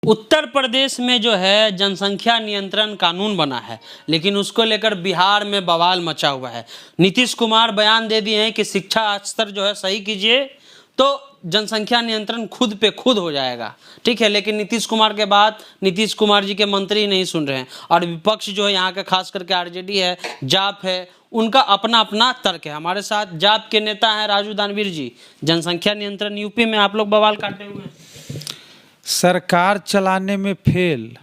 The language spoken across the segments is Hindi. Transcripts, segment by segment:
उत्तर प्रदेश में जो है जनसंख्या नियंत्रण कानून बना है, लेकिन उसको लेकर बिहार में बवाल मचा हुआ है। नीतीश कुमार बयान दे दिए हैं कि शिक्षा स्तर जो है सही कीजिए तो जनसंख्या नियंत्रण खुद पे खुद हो जाएगा। ठीक है, लेकिन नीतीश कुमार के बाद नीतीश कुमार जी के मंत्री नहीं सुन रहे हैं और विपक्ष जो है यहाँ का खास करके आरजेडी है, जाप है, उनका अपना अपना तर्क है। हमारे साथ जाप के नेता हैं राजू दानवीर जी। जनसंख्या नियंत्रण यूपी में आप लोग बवाल काटे हुए हैं। सरकार चलाने में फेल,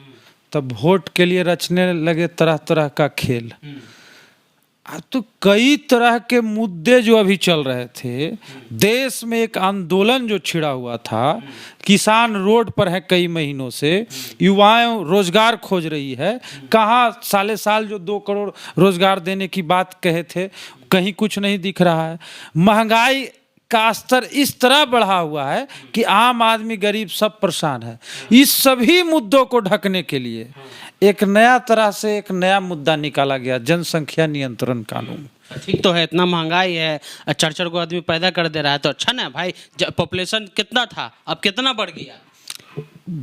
तब वोट के लिए रचने लगे तरह तरह का खेल। अब तो कई तरह के मुद्दे जो अभी चल रहे थे, देश में एक आंदोलन जो छिड़ा हुआ था, किसान रोड पर है कई महीनों से, युवाएं रोजगार खोज रही है। कहाँ साले साल जो 2 करोड़ रोजगार देने की बात कहे थे, कहीं कुछ नहीं दिख रहा है। महंगाई का स्तर इस तरह बढ़ा हुआ है कि आम आदमी गरीब सब परेशान है। इस सभी मुद्दों को ढकने के लिए एक नया तरह से एक नया मुद्दा निकाला गया, जनसंख्या नियंत्रण कानून। ठीक तो है, इतना महंगाई है, 4-4 को आदमी पैदा कर दे रहा है तो अच्छा ना भाई। पॉपुलेशन कितना था, अब कितना बढ़ गया।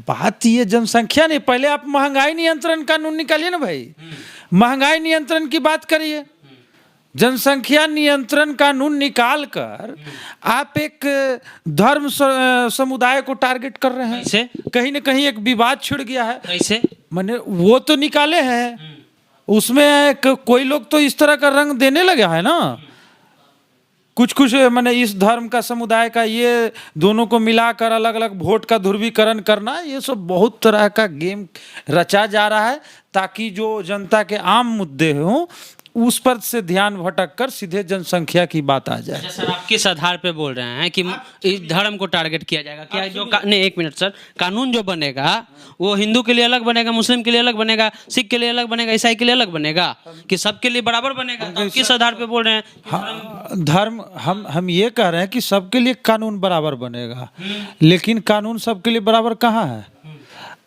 बात ये जनसंख्या नहीं, पहले आप महंगाई नियंत्रण कानून निकालिए ना भाई। महंगाई नियंत्रण की बात करिए, जनसंख्या नियंत्रण कानून निकाल कर आप एक धर्म समुदाय को टारगेट कर रहे हैं। कैसे? कहीं ना कहीं एक विवाद छिड़ गया है। कैसे? मैंने वो तो निकाले हैं, उसमें कोई लोग तो इस तरह का रंग देने लगे है ना। कुछ कुछ मैंने इस धर्म का समुदाय का, ये दोनों को मिलाकर अलग अलग वोट का ध्रुवीकरण करना, ये सब बहुत तरह का गेम रचा जा रहा है ताकि जो जनता के आम मुद्दे हों उस पर से ध्यान भटक कर सीधे जनसंख्या की बात आ जाए। सर, आप किस आधार पे बोल रहे हैं कि इस धर्म को टारगेट किया जाएगा? क्या जो नहीं, एक मिनट सर, कानून जो बनेगा वो हिंदू के लिए अलग बनेगा, मुस्लिम के लिए अलग बनेगा, सिख के लिए अलग बनेगा, ईसाई के लिए अलग बनेगा, कि सबके लिए बराबर बनेगा? तो किस आधार पे बोल रहे हैं? धर्म हम ये कह रहे हैं कि सबके लिए कानून बराबर बनेगा, लेकिन कानून सबके लिए बराबर कहाँ है?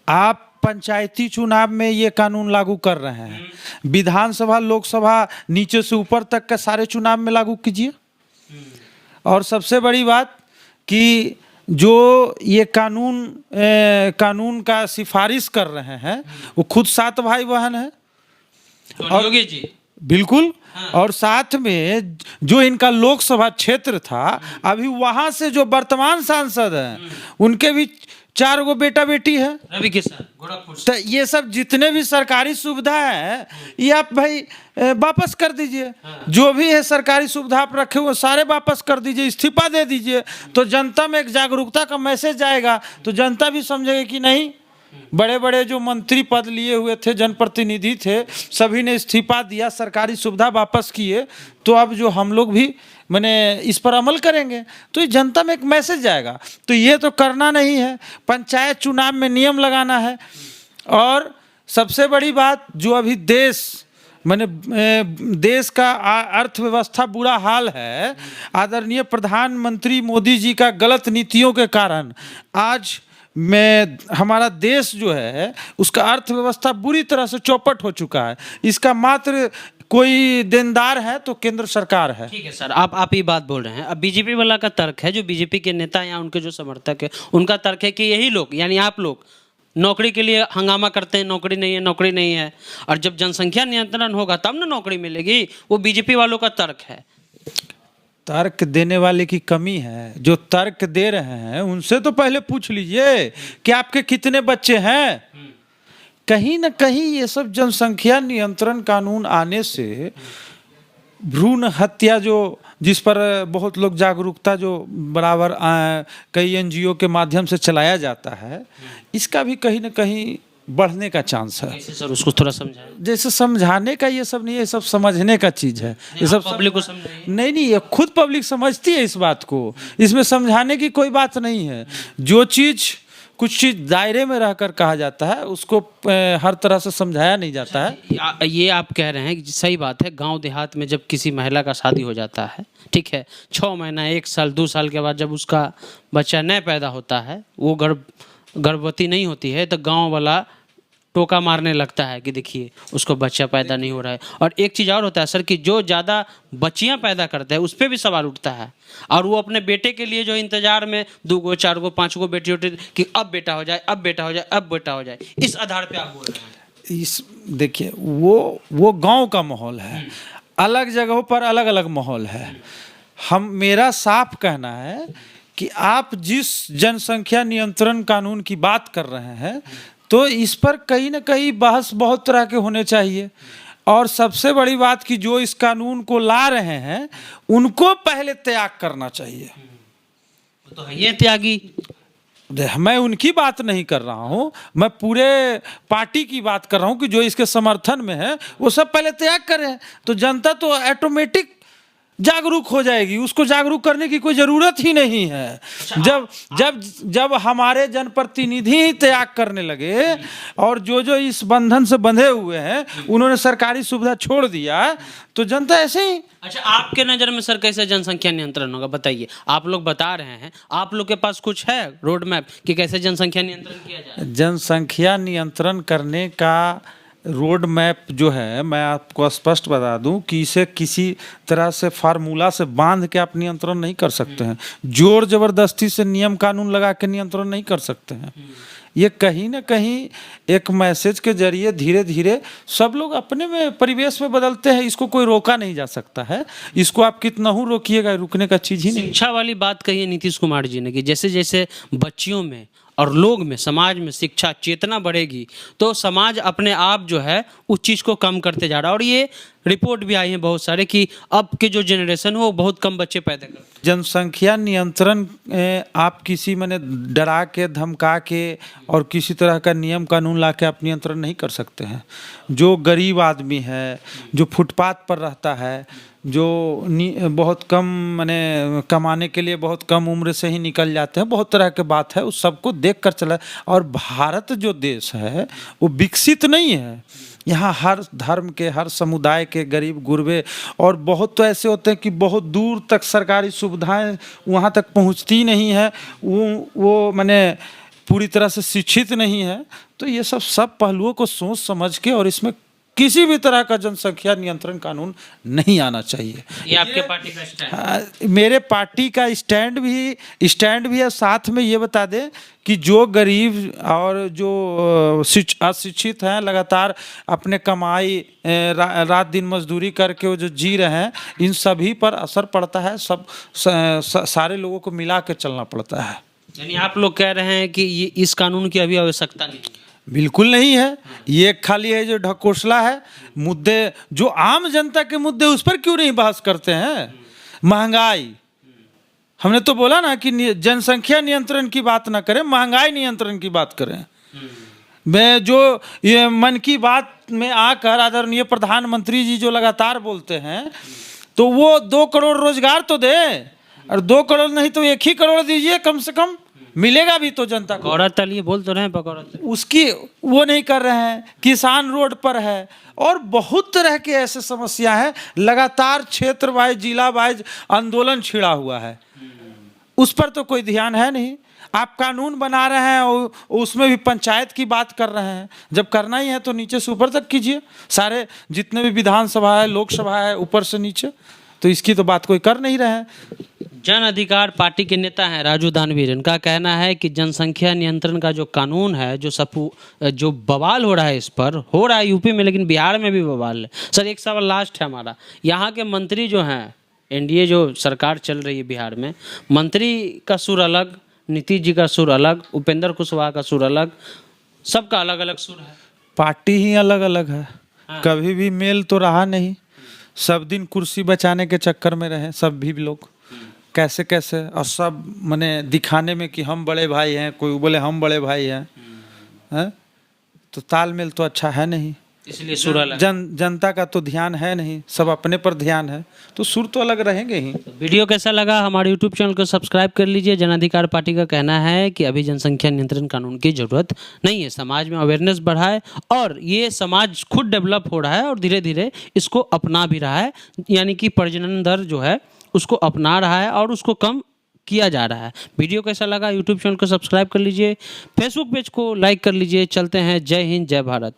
आप पंचायती चुनाव में ये कानून लागू कर रहे हैं, विधानसभा लोकसभा नीचे से ऊपर तक का सारे चुनाव में लागू कीजिए। और सबसे बड़ी बात कि जो ये कानून का सिफारिश कर रहे हैं वो खुद 7 भाई बहन है। और योगी जी बिल्कुल। और साथ में जो इनका लोकसभा क्षेत्र था, अभी वहां से जो वर्तमान सांसद हैं उनके भी 4 गो बेटा बेटी है। रवि किशन गोरखपुर से। तो ये सब जितने भी सरकारी सुविधा है ये आप भाई वापस कर दीजिए। जो भी है सरकारी सुविधा आप रखे हुए सारे वापस कर दीजिए, इस्तीफा दे दीजिए। तो जनता में एक जागरूकता का मैसेज जाएगा, तो जनता भी समझेगी कि नहीं, बड़े बड़े जो मंत्री पद लिए हुए थे, जनप्रतिनिधि थे, सभी ने इस्तीफा दिया, सरकारी सुविधा वापस किए, तो अब जो हम लोग भी मैंने इस पर अमल करेंगे, तो ये जनता में एक मैसेज जाएगा। तो ये तो करना नहीं है, पंचायत चुनाव में नियम लगाना है। और सबसे बड़ी बात जो अभी देश का अर्थव्यवस्था बुरा हाल है, आदरणीय प्रधानमंत्री मोदी जी का गलत नीतियों के कारण आज हमारा देश जो है उसका अर्थव्यवस्था बुरी तरह से चौपट हो चुका है। इसका मात्र कोई देनदार है तो केंद्र सरकार है। ठीक है सर, आप ये बात बोल रहे हैं। अब बीजेपी वाला का तर्क है, जो बीजेपी के नेता या उनके जो समर्थक है उनका तर्क है कि यही लोग यानी आप लोग नौकरी के लिए हंगामा करते हैं, नौकरी नहीं है, नौकरी नहीं है, और जब जनसंख्या नियंत्रण होगा तब ना नौकरी मिलेगी। वो बीजेपी वालों का तर्क है। तर्क देने वाले की कमी है। जो तर्क दे रहे हैं उनसे तो पहले पूछ लीजिए कि आपके कितने बच्चे हैं। कहीं ना कहीं ये सब जनसंख्या नियंत्रण कानून आने से भ्रूण हत्या जिस पर बहुत लोग जागरूकता जो बराबर कई एनजीओ के माध्यम से चलाया जाता है, इसका भी कहीं ना कहीं बढ़ने का चांस है। सर उसको थोड़ा समझाएं। जैसे समझाने का ये सब नहीं है, ये सब समझने का चीज है। ये सब पब्लिक को समझाइए। नहीं, ये खुद पब्लिक समझती है इस बात को, इसमें समझाने की कोई बात नहीं है। जो चीज कुछ चीज दायरे में रहकर कहा जाता है उसको हर तरह से समझाया नहीं जाता है। ये आप कह रहे हैं कि सही बात है। गांव देहात में जब किसी महिला का शादी हो जाता है, ठीक है, 6 महीना 1 साल 2 साल के बाद जब उसका बच्चा नहीं पैदा होता है, वो गर्भवती नहीं होती है, तो गाँव वाला टोका मारने लगता है कि देखिए उसको बच्चा पैदा नहीं हो रहा है। और एक चीज़ और होता है सर कि जो ज़्यादा बच्चियां पैदा करते हैं उस पर भी सवाल उठता है, और वो अपने बेटे के लिए जो इंतजार में 2 गो 4 गो 5 गो बेटी होती कि अब बेटा हो जाए, अब बेटा हो जाए, अब बेटा हो जाए, इस आधार पे आप बोल रहे हैं। इस देखिए वो गांव का माहौल है, अलग जगहों पर अलग अलग माहौल है। मेरा साफ कहना है कि आप जिस जनसंख्या नियंत्रण कानून की बात कर रहे हैं तो इस पर कहीं ना कहीं बहस बहुत तरह के होने चाहिए। और सबसे बड़ी बात कि जो इस कानून को ला रहे हैं उनको पहले त्याग करना चाहिए। तो है ये त्यागी, मैं उनकी बात नहीं कर रहा हूं, मैं पूरे पार्टी की बात कर रहा हूं कि जो इसके समर्थन में है वो सब पहले त्याग करें, तो जनता तो ऑटोमेटिक जागरूक हो जाएगी। उसको जागरूक करने की कोई जरूरत ही नहीं है। जब जब जब हमारे जनप्रतिनिधि ही त्याग करने लगे और जो इस बंधन से बंधे हुए हैं उन्होंने सरकारी सुविधा छोड़ दिया, तो जनता ऐसे ही। अच्छा, आपके नज़र में सर कैसे जनसंख्या नियंत्रण होगा बताइए? आप लोग बता रहे हैं, आप लोग के पास कुछ है रोड मैप कि कैसे जनसंख्या नियंत्रण किया जाए? जनसंख्या नियंत्रण करने का रोड मैप जो है, मैं आपको स्पष्ट बता दूं कि इसे किसी तरह से फार्मूला से बांध के आप नियंत्रण नहीं कर सकते हैं। जोर जबरदस्ती से नियम कानून लगा के नियंत्रण नहीं कर सकते हैं। ये कहीं ना कहीं एक मैसेज के जरिए धीरे धीरे सब लोग अपने में परिवेश में बदलते हैं। इसको कोई रोका नहीं जा सकता है। इसको आप कितना ही रोकिएगा, रुकने का चीज़ ही नहीं। शिक्षा वाली बात कही है नीतीश कुमार जी ने कि जैसे जैसे बच्चियों में और लोग में, समाज में शिक्षा चेतना बढ़ेगी तो समाज अपने आप जो है उस चीज़ को कम करते जा रहा है। और ये रिपोर्ट भी आई है बहुत सारे कि अब के जो जनरेशन है वो बहुत कम बच्चे पैदा करते हैं। जनसंख्या नियंत्रण आप किसी मैंने डरा के धमका के और किसी तरह का नियम कानून ला के आप नियंत्रण नहीं कर सकते हैं। जो गरीब आदमी है, जो फुटपाथ पर रहता है, जो बहुत कम मैंने कमाने के लिए बहुत कम उम्र से ही निकल जाते हैं, बहुत तरह के बात है, उस सबको देख कर चला। और भारत जो देश है वो विकसित नहीं है। यहाँ हर धर्म के, हर समुदाय के गरीब गुरबे और बहुत तो ऐसे होते हैं कि बहुत दूर तक सरकारी सुविधाएं वहाँ तक पहुँचती नहीं है, वो मैंने पूरी तरह से शिक्षित नहीं है। तो ये सब पहलुओं को सोच समझ के और इसमें किसी भी तरह का जनसंख्या नियंत्रण कानून नहीं आना चाहिए। ये आपके पार्टी का स्टैंड? मेरे पार्टी का स्टैंड भी है। साथ में ये बता दें कि जो गरीब और जो अशिक्षित हैं, लगातार अपने कमाई रात दिन मजदूरी करके वो जो जी रहे हैं, इन सभी पर असर पड़ता है। सारे लोगों को मिला के चलना पड़ता है। यानी आप लोग कह रहे हैं कि ये इस कानून की अभी आवश्यकता नहीं? बिल्कुल नहीं है। ये खाली है जो ढकोसला है। मुद्दे जो आम जनता के मुद्दे, उस पर क्यों नहीं बहस करते हैं? महंगाई, हमने तो बोला ना कि जनसंख्या नियंत्रण की बात ना करें, महंगाई नियंत्रण की बात करें। मैं जो ये मन की बात में आकर आदरणीय प्रधानमंत्री जी जो लगातार बोलते हैं, तो वो 2 करोड़ रोजगार तो दे, और 2 करोड़ नहीं तो 1 ही करोड़ दीजिए, कम से कम मिलेगा भी तो जनता को। पकौड़ा तलिए बोल तो रहे हैं, पकौड़ा उसकी वो नहीं कर रहे हैं। किसान रोड पर है और बहुत तरह के ऐसे समस्या है। लगातार क्षेत्र वाइज, जिला वाइज आंदोलन छिड़ा हुआ है, उस पर तो कोई ध्यान है नहीं। आप कानून बना रहे हैं और उसमें भी पंचायत की बात कर रहे हैं। जब करना ही है तो नीचे से ऊपर तक कीजिए। सारे जितने भी विधानसभा है, लोकसभा है, ऊपर से नीचे, तो इसकी तो बात कोई कर नहीं रहे हैं। जन अधिकार पार्टी के नेता हैं राजू दानवीर, इनका कहना है कि जनसंख्या नियंत्रण का जो कानून है, जो बवाल हो रहा है, इस पर हो रहा है यूपी में, लेकिन बिहार में भी बवाल है। सर एक सवाल लास्ट है हमारा, यहाँ के मंत्री जो हैं, एनडीए जो सरकार चल रही है बिहार में, मंत्री का सुर अलग, नीतीश जी का सुर अलग, उपेंद्र कुशवाहा का सुर अलग, सबका अलग अलग सुर है। पार्टी ही अलग अलग है। कभी भी मेल तो रहा नहीं। सब दिन कुर्सी बचाने के चक्कर में रहे सब भी लोग, कैसे कैसे, और सब मने दिखाने में कि हम बड़े भाई हैं, कोई बोले हम बड़े भाई हैं, तो तालमेल तो अच्छा है नहीं। इसलिए सुर अलग। जनता का तो ध्यान है नहीं, सब अपने पर ध्यान है, तो सुर तो अलग रहेंगे ही। वीडियो कैसा लगा? हमारे यूट्यूब चैनल को सब्सक्राइब कर लीजिए। जन अधिकार पार्टी का कहना है कि अभी जनसंख्या नियंत्रण कानून की जरूरत नहीं है, समाज में अवेयरनेस बढ़ाए, और ये समाज खुद डेवलप हो रहा है और धीरे धीरे इसको अपना भी रहा है, यानी कि प्रजनन दर जो है उसको अपना रहा है और उसको कम किया जा रहा है। वीडियो कैसा लगा यूट्यूब चैनल को सब्सक्राइब कर लीजिए, फेसबुक पेज को लाइक कर लीजिए। चलते हैं, जय हिंद जय भारत।